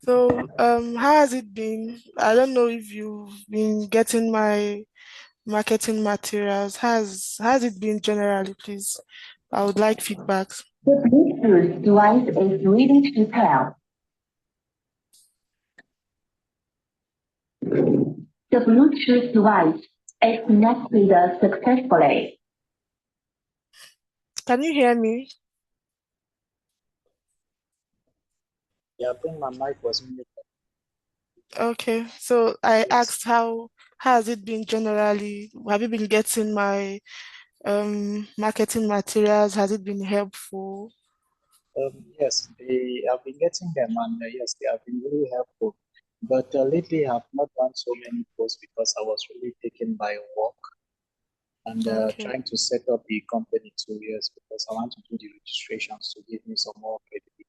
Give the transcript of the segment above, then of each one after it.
So, how has it been? I don't know if you've been getting my marketing materials. Has it been generally, please? I would like feedbacks. The Bluetooth device is ready to pair. The Bluetooth device is connected successfully. Can you hear me? Yeah, I think my mic was muted. Okay. So I Yes. asked how has it been generally? Have you been getting my marketing materials? Has it been helpful? Yes, they have been getting them, and yes, they have been really helpful. But lately, I've not done so many posts because I was really taken by work and Okay. trying to set up the company 2 years because I want to do the registrations to give me some more credibility.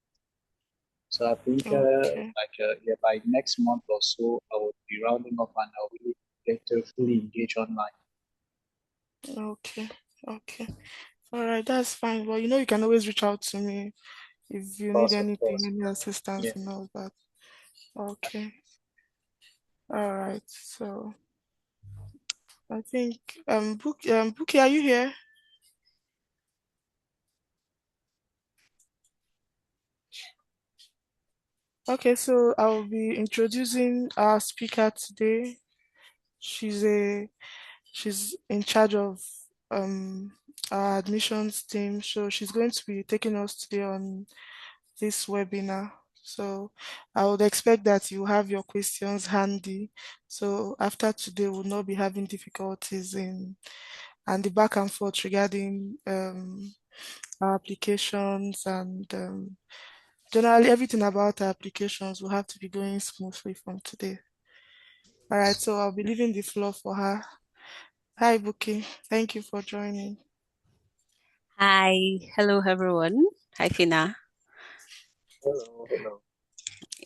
So I think Okay. yeah, by next month or so, I will be rounding up and I'll really get to fully engage online. Okay. Okay. All right, that's fine. Well, you can always reach out to me if you need Of anything, course. any assistance Yeah. and all that. Okay. All right. So I think Bookie, are you here? Okay, so I'll be introducing our speaker today. She's a she's in charge of um our admissions team. So she's going to be taking us today on this webinar. So I would expect that you have your questions handy. So after today, we'll not be having difficulties in and the back and forth regarding our applications and generally everything about our applications will have to be going smoothly from today. All right, so I'll be leaving the floor for her. Hi, Buki. Thank you for joining. Hi, hello everyone. Hi, Fina. Hello, hello.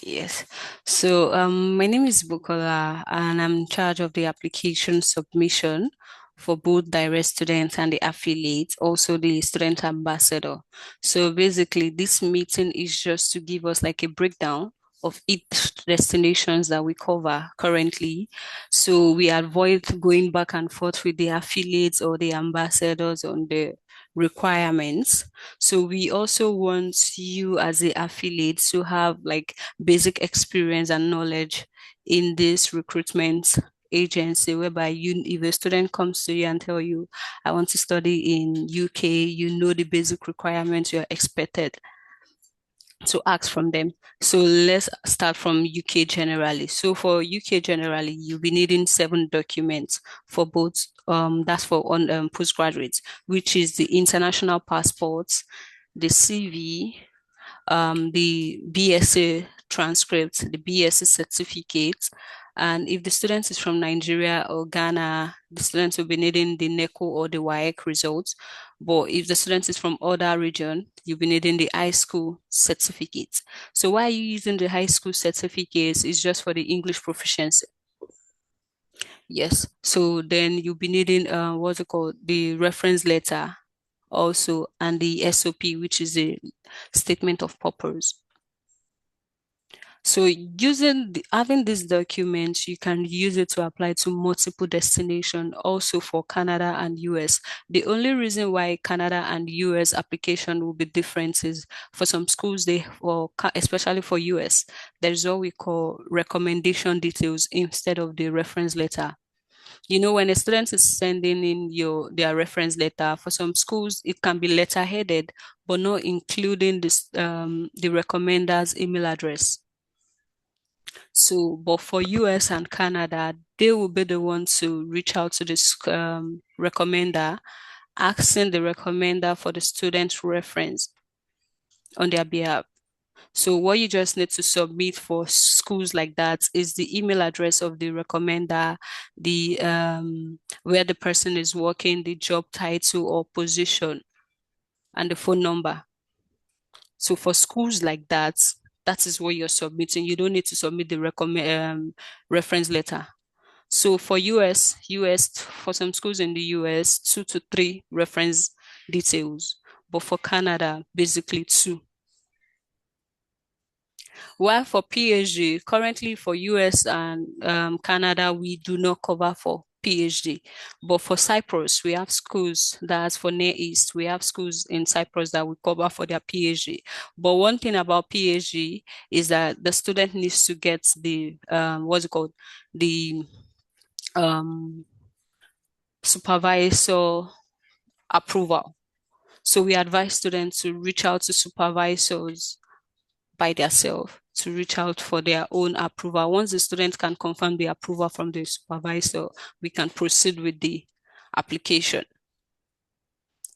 Yes. So my name is Bukola, and I'm in charge of the application submission for both direct students and the affiliate, also the student ambassador. So basically, this meeting is just to give us like a breakdown of each destinations that we cover currently. So we avoid going back and forth with the affiliates or the ambassadors on the requirements. So we also want you as the affiliate to have like basic experience and knowledge in this recruitment agency whereby you if a student comes to you and tell you I want to study in UK, you know the basic requirements you're expected to ask from them. So let's start from UK generally. So for UK generally, you'll be needing 7 documents for both. That's for on postgraduates, which is the international passports, the CV, the BSc transcript, the BSc certificate. And if the student is from Nigeria or Ghana, the student will be needing the NECO or the WAEC results. But if the student is from other region, you'll be needing the high school certificate. So why are you using the high school certificates? Is just for the English proficiency. Yes. So then you'll be needing what's it called? The reference letter also and the SOP, which is a statement of purpose. So having this document, you can use it to apply to multiple destinations, also for Canada and US. The only reason why Canada and US application will be different is for some schools, especially for US, there's what we call recommendation details instead of the reference letter. When a student is sending in their reference letter, for some schools it can be letter headed, but not including the recommender's email address. So, but for US and Canada, they will be the ones to reach out to this recommender, asking the recommender for the student's reference on their behalf. So what you just need to submit for schools like that is the email address of the recommender, the where the person is working, the job title or position, and the phone number. So for schools like that, that is what you're submitting. You don't need to submit the reference letter. So for US, for some schools in the US, 2 to 3 reference details. But for Canada, basically two. While for PhD, currently for US and Canada, we do not cover for PhD. But for Cyprus, we have schools that's for Near East. We have schools in Cyprus that we cover for their PhD. But one thing about PhD is that the student needs to get the what's it called? The supervisor approval. So we advise students to reach out to supervisors by themselves to reach out for their own approval. Once the student can confirm the approval from the supervisor, we can proceed with the application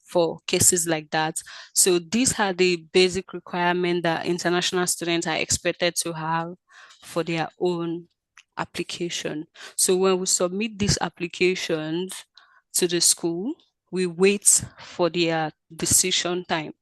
for cases like that. So these are the basic requirements that international students are expected to have for their own application. So when we submit these applications to the school, we wait for their decision time.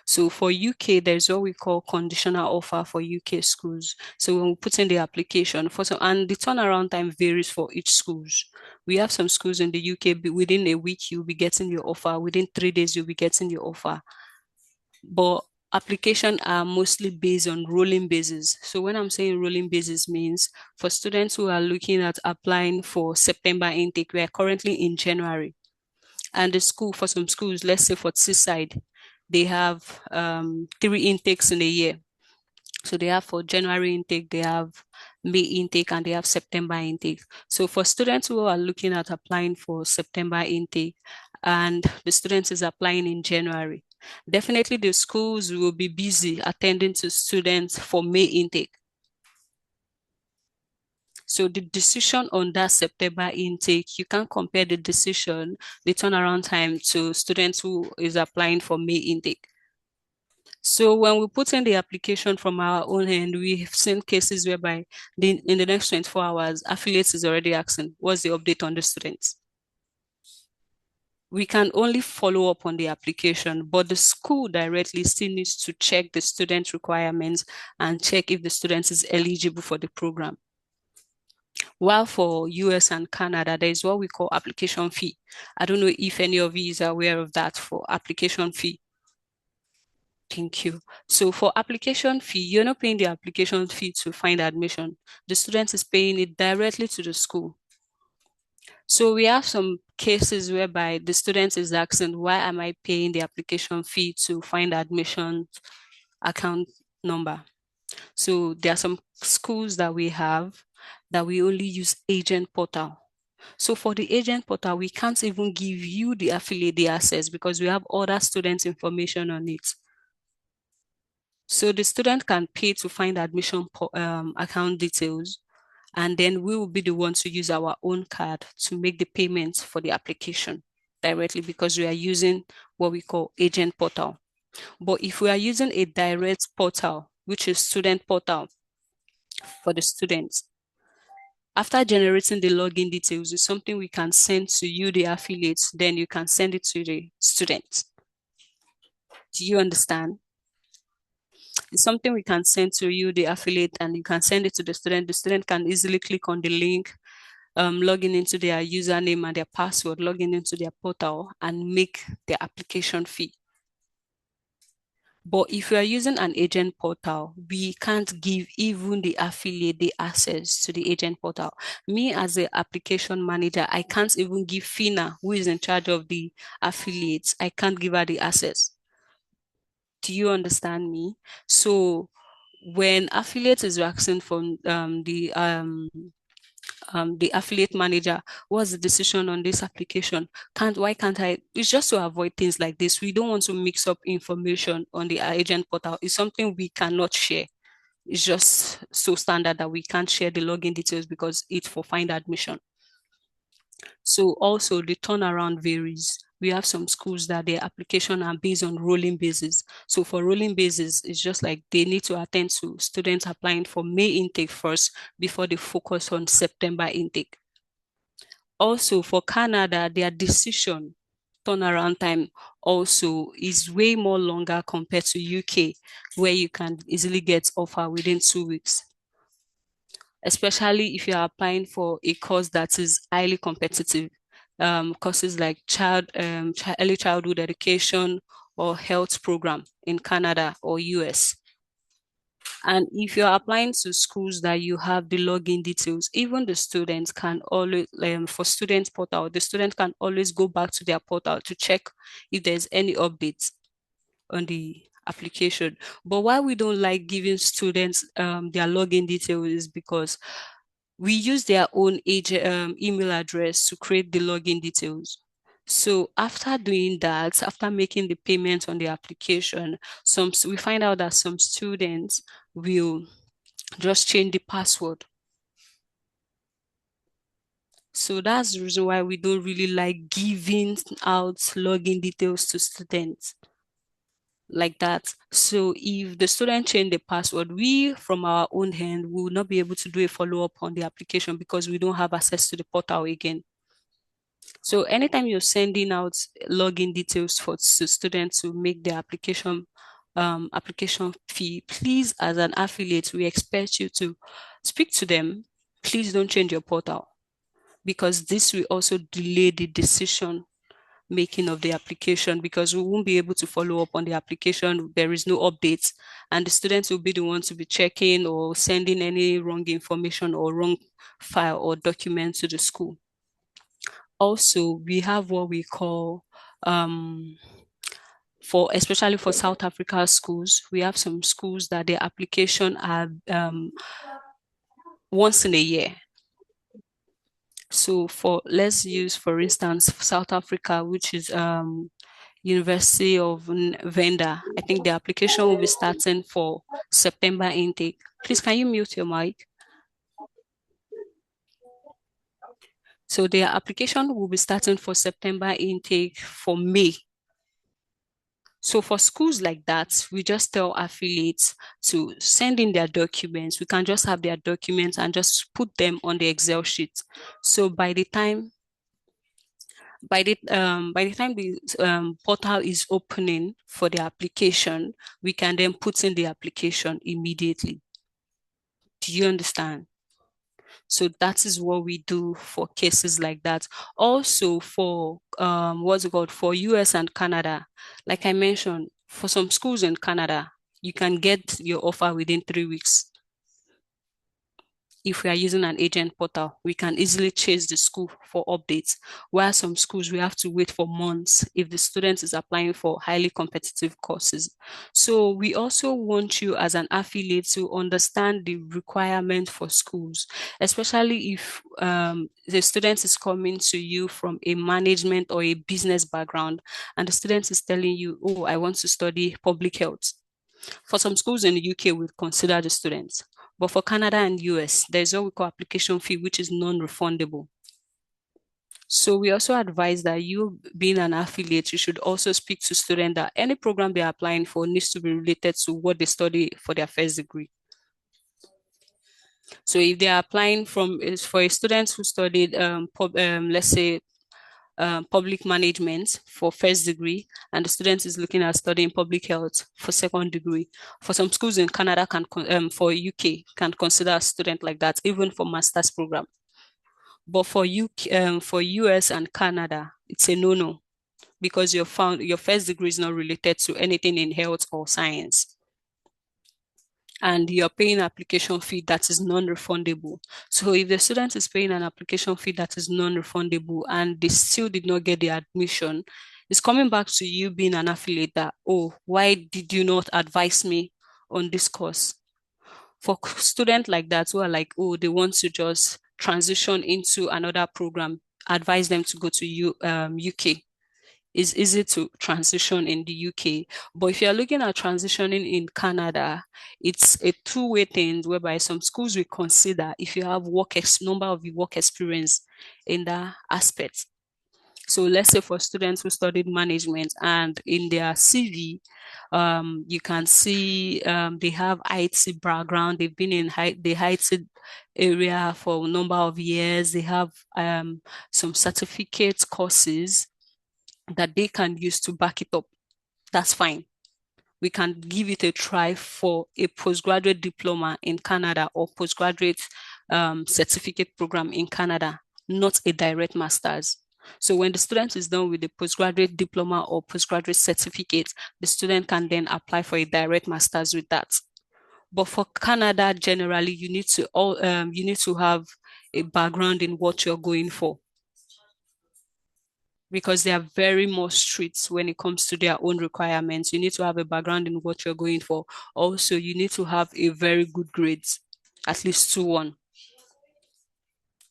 So for UK, there's what we call conditional offer for UK schools. So when we put in the application and the turnaround time varies for each schools. We have some schools in the UK, within a week, you'll be getting your offer. Within 3 days, you'll be getting your offer. But applications are mostly based on rolling basis. So when I'm saying rolling basis means for students who are looking at applying for September intake, we are currently in January. And the school, for some schools, let's say for Seaside, they have 3 intakes in a year. So they have for January intake, they have May intake, and they have September intake. So for students who are looking at applying for September intake and the student is applying in January, definitely the schools will be busy attending to students for May intake. So the decision on that September intake, you can compare the decision, the turnaround time to students who is applying for May intake. So when we put in the application from our own end, we've seen cases whereby in the next 24 hours, affiliates is already asking, what's the update on the students? We can only follow up on the application, but the school directly still needs to check the student requirements and check if the student is eligible for the program. While for US and Canada, there is what we call application fee. I don't know if any of you is aware of that for application fee. Thank you. So for application fee, you're not paying the application fee to find admission. The student is paying it directly to the school. So we have some cases whereby the student is asking, why am I paying the application fee to find admission account number? So there are some schools that we have that we only use agent portal. So for the agent portal, we can't even give you the affiliate the access because we have other students' information on it. So the student can pay to find admission account details, and then we will be the ones to use our own card to make the payments for the application directly because we are using what we call agent portal. But if we are using a direct portal, which is student portal for the students, after generating the login details, it's something we can send to you, the affiliates, then you can send it to the students. Do you understand? It's something we can send to you, the affiliate, and you can send it to the student. The student can easily click on the link, log in into their username and their password, log in into their portal, and make their application fee. But if you are using an agent portal, we can't give even the affiliate the access to the agent portal. Me as the application manager, I can't even give Fina, who is in charge of the affiliates, I can't give her the access. Do you understand me? So when affiliate is asking from the affiliate manager, what's the decision on this application? Why can't I? It's just to avoid things like this. We don't want to mix up information on the agent portal. It's something we cannot share. It's just so standard that we can't share the login details because it's for find admission. So also the turnaround varies. We have some schools that their application are based on rolling basis. So for rolling basis, it's just like they need to attend to students applying for May intake first before they focus on September intake. Also for Canada, their decision turnaround time also is way more longer compared to UK, where you can easily get offer within 2 weeks. Especially if you are applying for a course that is highly competitive, courses like early childhood education or health program in Canada or US. And if you're applying to schools that you have the login details, even the students can always, for students portal, the student can always go back to their portal to check if there's any updates on the application. But why we don't like giving students their login details is because we use their own email address to create the login details. So after doing that, after making the payment on the application, we find out that some students will just change the password. So that's the reason why we don't really like giving out login details to students like that. So if the student change the password, we from our own hand will not be able to do a follow-up on the application because we don't have access to the portal again. So anytime you're sending out login details for students to make their application fee, please, as an affiliate, we expect you to speak to them. Please don't change your portal because this will also delay the decision making of the application because we won't be able to follow up on the application. There is no updates, and the students will be the ones to be checking or sending any wrong information or wrong file or document to the school. Also, we have what we call especially for South Africa schools, we have some schools that their application are once in a year. So let's use for instance South Africa, which is University of Venda. I think the application will be starting for September intake. Please, can you mute your mic? So their application will be starting for September intake for May. So for schools like that, we just tell affiliates to send in their documents. We can just have their documents and just put them on the Excel sheet. So by the time the portal is opening for the application, we can then put in the application immediately. Do you understand? So that is what we do for cases like that. Also for what's it called, for US and Canada, like I mentioned, for some schools in Canada, you can get your offer within 3 weeks. If we are using an agent portal, we can easily chase the school for updates. While some schools, we have to wait for months if the student is applying for highly competitive courses. So we also want you as an affiliate to understand the requirement for schools, especially if the student is coming to you from a management or a business background, and the student is telling you, oh, I want to study public health. For some schools in the UK, we consider the students. But for Canada and US, there's what we call application fee, which is non-refundable. So we also advise that you being an affiliate, you should also speak to students that any program they're applying for needs to be related to what they study for their first degree. So if they are applying for a student who studied, let's say, public management for first degree, and the student is looking at studying public health for second degree. For some schools in Canada, for UK, can consider a student like that, even for master's program. But for US and Canada, it's a no-no because your first degree is not related to anything in health or science. And you're paying an application fee that is non-refundable. So if the student is paying an application fee that is non-refundable and they still did not get the admission, it's coming back to you being an affiliate that, oh, why did you not advise me on this course? For students like that who are like, oh, they want to just transition into another program, advise them to go to UK. It's easy to transition in the UK. But if you're looking at transitioning in Canada, it's a two-way thing whereby some schools will consider if you have number of work experience in that aspect. So let's say for students who studied management and in their CV, you can see they have IT background. They've been in the IT area for a number of years. They have some certificate courses that they can use to back it up. That's fine. We can give it a try for a postgraduate diploma in Canada or postgraduate certificate program in Canada, not a direct master's. So when the student is done with the postgraduate diploma or postgraduate certificate, the student can then apply for a direct master's with that. But for Canada, generally, you need to have a background in what you're going for, because they are very more strict when it comes to their own requirements. You need to have a background in what you're going for. Also, you need to have a very good grades, at least 2-1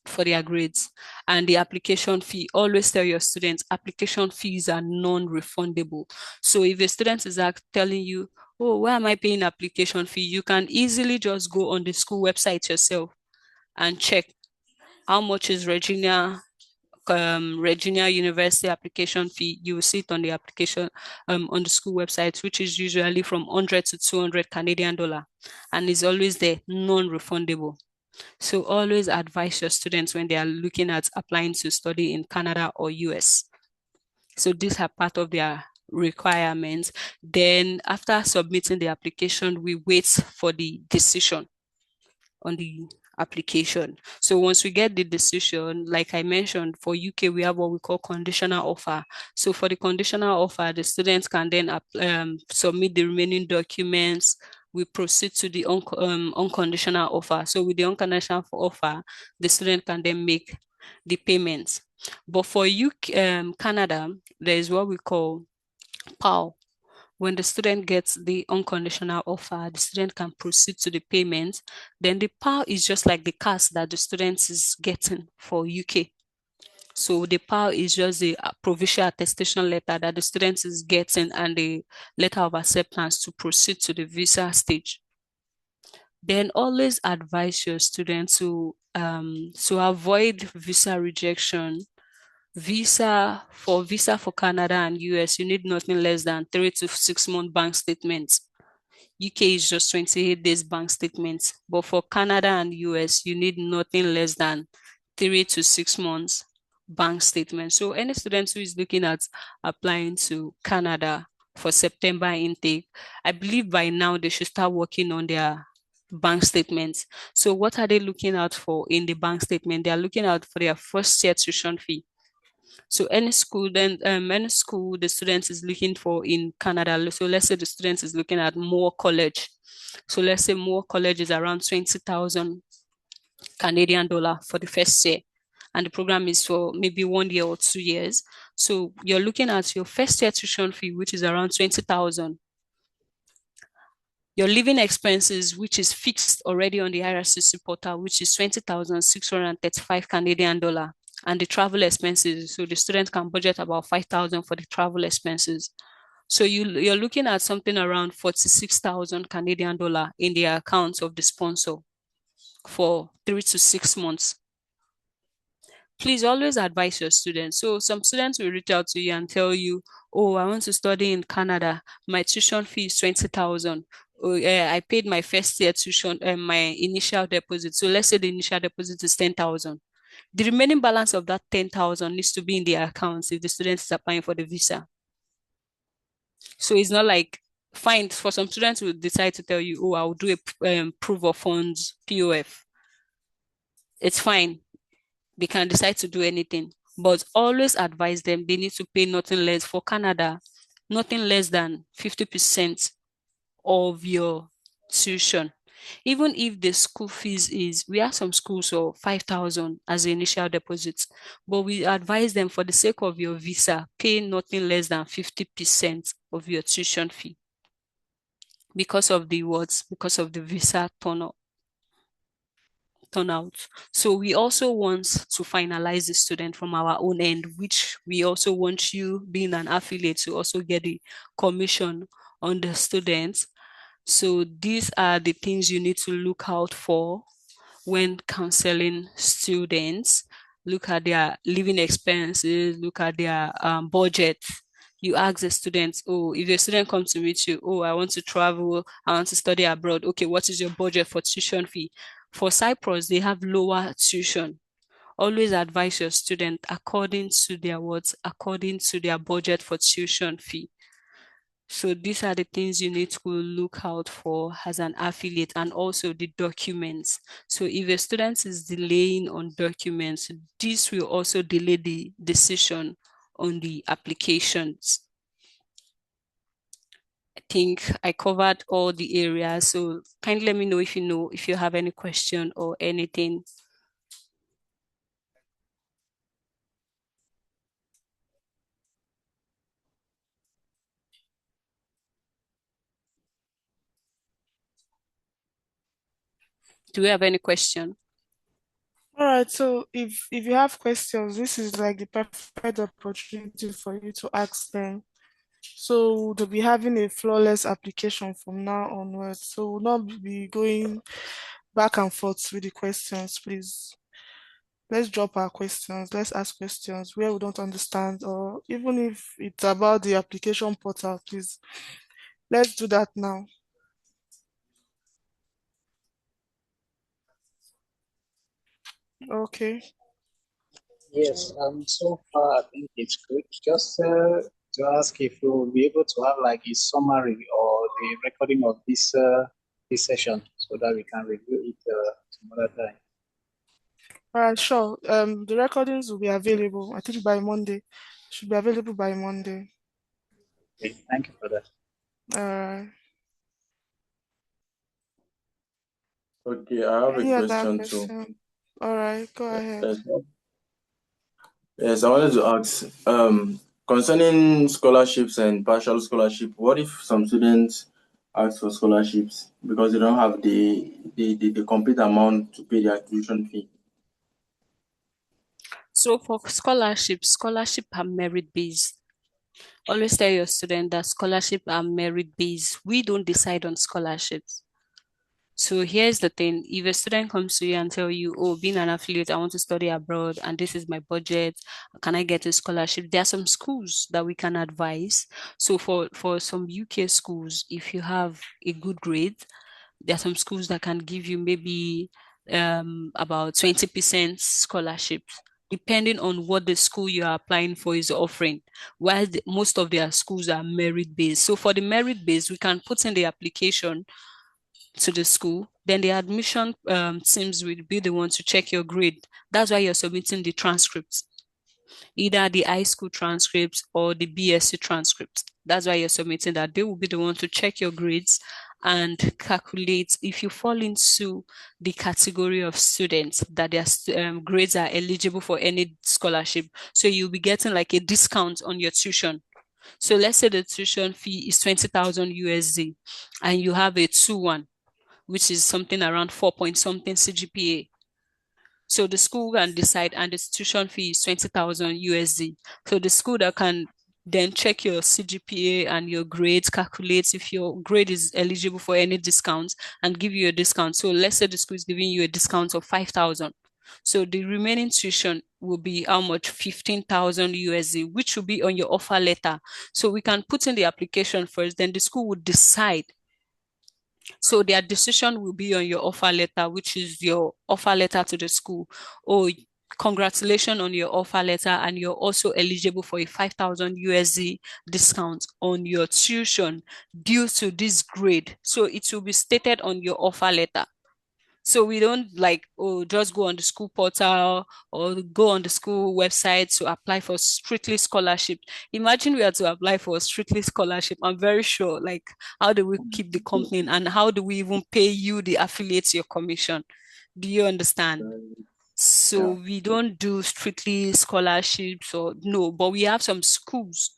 for their grades. And the application fee, always tell your students, application fees are non-refundable. So if a student is telling you, oh, why am I paying application fee? You can easily just go on the school website yourself and check how much is Regina University application fee. You will see it on the application on the school website, which is usually from 100 to 200 Canadian dollar, and is always there, non-refundable. So always advise your students when they are looking at applying to study in Canada or US. So these are part of their requirements. Then after submitting the application, we wait for the decision on the application. So once we get the decision, like I mentioned, for UK, we have what we call conditional offer. So for the conditional offer, the students can then submit the remaining documents. We proceed to the unconditional offer. So with the unconditional offer, the student can then make the payments. But for UK, Canada, there is what we call PAL. When the student gets the unconditional offer, the student can proceed to the payment. Then the PAL is just like the CAS that the student is getting for UK. So the PAL is just the provisional attestation letter that the student is getting and the letter of acceptance to proceed to the visa stage. Then always advise your student to avoid visa rejection. Visa for Canada and US, you need nothing less than 3 to 6 month bank statements. UK is just 28 days bank statements, but for Canada and US, you need nothing less than 3 to 6 months bank statements. So any student who is looking at applying to Canada for September intake, I believe by now they should start working on their bank statements. So what are they looking out for in the bank statement? They are looking out for their first year tuition fee. So any school the student is looking for in Canada. So let's say the student is looking at Moore College. So let's say Moore College is around 20,000 Canadian dollar for the first year. And the program is for maybe 1 year or 2 years. So you're looking at your first year tuition fee, which is around 20,000. Your living expenses, which is fixed already on the IRCC portal, which is 20,635 Canadian dollar. And the travel expenses, so the student can budget about 5,000 for the travel expenses. So you're looking at something around 46,000 Canadian dollar in the account of the sponsor for 3 to 6 months. Please always advise your students. So some students will reach out to you and tell you, oh, I want to study in Canada. My tuition fee is 20,000. Oh, yeah, I paid my first year tuition and my initial deposit. So let's say the initial deposit is 10,000. The remaining balance of that 10,000 needs to be in the accounts if the student is applying for the visa. So it's not like, fine, for some students who decide to tell you, oh, I'll do a proof of funds, POF. It's fine. They can decide to do anything, but always advise them they need to pay nothing less for Canada, nothing less than 50% of your tuition. Even if the school fees is, we have some schools for 5,000 as the initial deposit, but we advise them for the sake of your visa, pay nothing less than 50% of your tuition fee because of the words, because of the visa turnout. So we also want to finalize the student from our own end, which we also want you being an affiliate to also get the commission on the students. So these are the things you need to look out for when counseling students. Look at their living expenses, look at their budget. You ask the students, oh, if a student comes to meet you, oh, I want to travel, I want to study abroad. Okay, what is your budget for tuition fee? For Cyprus, they have lower tuition. Always advise your student according to their budget for tuition fee. So these are the things you need to look out for as an affiliate, and also the documents. So if a student is delaying on documents, this will also delay the decision on the applications. I think I covered all the areas. So kindly let me know if you have any question or anything. Do we have any question? All right, so if you have questions, this is like the perfect opportunity for you to ask them. So they'll be having a flawless application from now onwards. So we'll not be going back and forth with the questions, please. Let's drop our questions. Let's ask questions where we don't understand, or even if it's about the application portal, please. Let's do that now. Okay. Yes, so far I think it's good. Just to ask if we will be able to have like a summary or the recording of this session so that we can review it some other time. All right, sure. The recordings will be available, I think by Monday. Should be available by Monday. Okay, thank you for that. All right. Okay, I have a Any other question too. question? All right, go ahead. Yes, yes, I wanted to ask, concerning scholarships and partial scholarship, what if some students ask for scholarships because they don't have the complete amount to pay their tuition fee? So for scholarship are merit based. Always tell your student that scholarship are merit based. We don't decide on scholarships. So here's the thing. If a student comes to you and tell you, oh, being an affiliate, I want to study abroad and this is my budget, can I get a scholarship? There are some schools that we can advise. So for some UK schools, if you have a good grade, there are some schools that can give you maybe about 20% scholarships, depending on what the school you are applying for is offering, while most of their schools are merit based. So for the merit based, we can put in the application to the school, then the admission teams will be the one to check your grade. That's why you're submitting the transcripts, either the high school transcripts or the BSc transcripts. That's why you're submitting that. They will be the one to check your grades and calculate if you fall into the category of students that their grades are eligible for any scholarship. So you'll be getting like a discount on your tuition. So let's say the tuition fee is 20,000 USD and you have a 2-1, which is something around 4 point something CGPA. So the school can decide, and the tuition fee is 20,000 USD. So the school that can then check your CGPA and your grades, calculate if your grade is eligible for any discounts and give you a discount. So let's say the school is giving you a discount of 5,000. So the remaining tuition will be how much? 15,000 USD, which will be on your offer letter. So we can put in the application first, then the school would decide. So their decision will be on your offer letter, which is your offer letter to the school. Oh, congratulations on your offer letter, and you're also eligible for a 5,000 USD discount on your tuition due to this grade. So it will be stated on your offer letter. So we don't like, oh, just go on the school portal or go on the school website to apply for strictly scholarship. Imagine we had to apply for a strictly scholarship. I'm very sure, like, how do we keep the company and how do we even pay you, the affiliates, your commission? Do you understand? So Yeah. we don't do strictly scholarships or no, but we have some schools.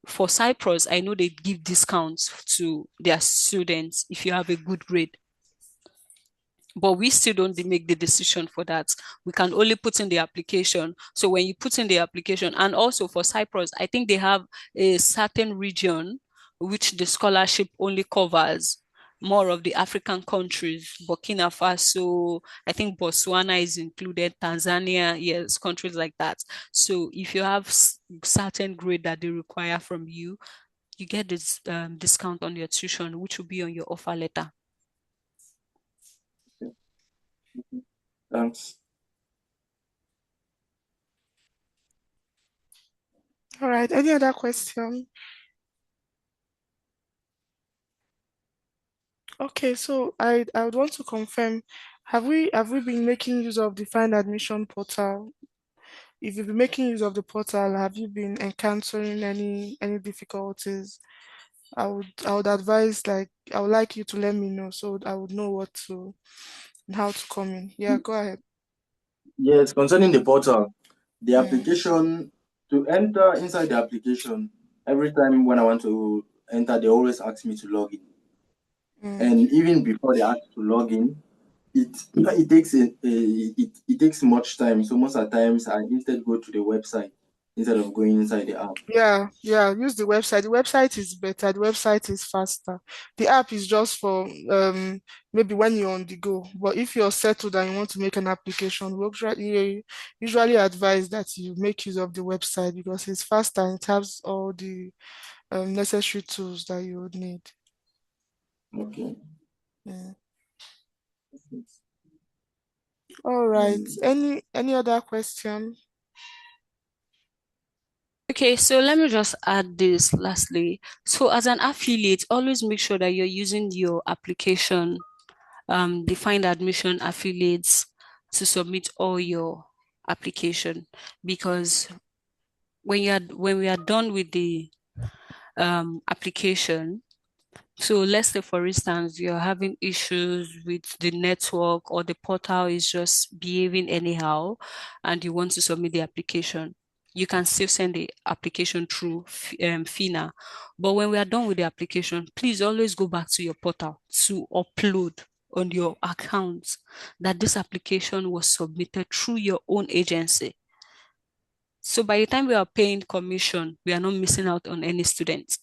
For Cyprus, I know they give discounts to their students if you have a good grade, but we still don't make the decision for that. We can only put in the application. So when you put in the application, and also for Cyprus, I think they have a certain region which the scholarship only covers more of the African countries, Burkina Faso, I think Botswana is included, Tanzania, yes, countries like that. So if you have certain grade that they require from you, you get this discount on your tuition, which will be on your offer letter. Thanks. All right. Any other question? Okay, so I would want to confirm, have we been making use of the Find Admission portal? If you've been making use of the portal, have you been encountering any difficulties? I would advise, like, I would like you to let me know so I would know what to and how to come in. Yeah, go ahead. Yes, concerning the portal, the Mm, application, to enter inside the application, every time when I want to enter, they always ask me to log in. mm. And even before they ask to log in, it takes it takes much time. So most of the times I instead go to the website instead of going inside the app. Yeah, yeah, use the website. The website is better. The website is faster. The app is just for maybe when you're on the go. But if you're settled and you want to make an application, we usually advise that you make use of the website because it's faster and it has all the necessary tools that you would need. Okay. Yeah. All right. Any other question? Okay, so let me just add this lastly. So as an affiliate, always make sure that you're using your application, the Find Admission affiliates to submit all your application, because when we are done with the application, so let's say, for instance, you're having issues with the network or the portal is just behaving anyhow, and you want to submit the application. You can still send the application through FINA. But when we are done with the application, please always go back to your portal to upload on your account that this application was submitted through your own agency. So by the time we are paying commission, we are not missing out on any students.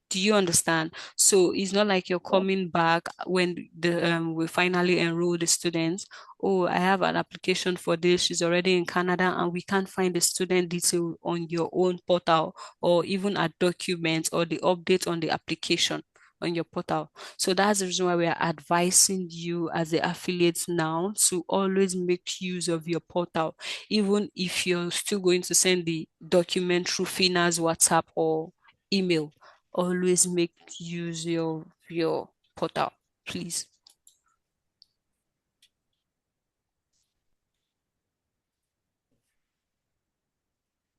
Do you understand? So it's not like you're coming back when the we finally enroll the students. Oh, I have an application for this. She's already in Canada, and we can't find the student detail on your own portal, or even a document or the update on the application on your portal. So that's the reason why we are advising you as the affiliates now to always make use of your portal, even if you're still going to send the document through FINA's WhatsApp or email. Always make use of your portal, please.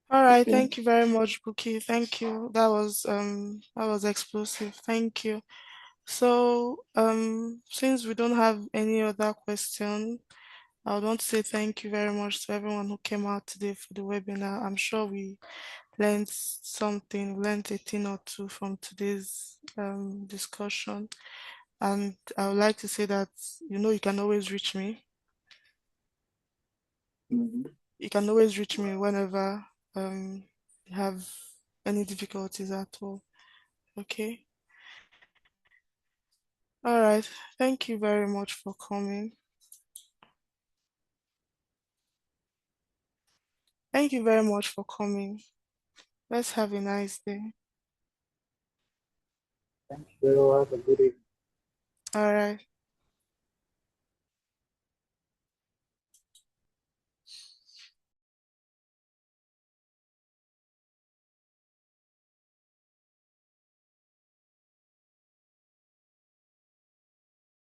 All right, Okay. thank you very much, Buki. Thank you. That was explosive. Thank you. So since we don't have any other question, I would want to say thank you very much to everyone who came out today for the webinar. I'm sure we learned something, learned a thing or two from today's discussion. And I would like to say that you can always reach me. Mhm. You can always reach me whenever you have any difficulties at all. Okay. All right. Thank you very much for coming. Thank you very much for coming. Let's have a nice day. Thank you. Have a good evening. All right.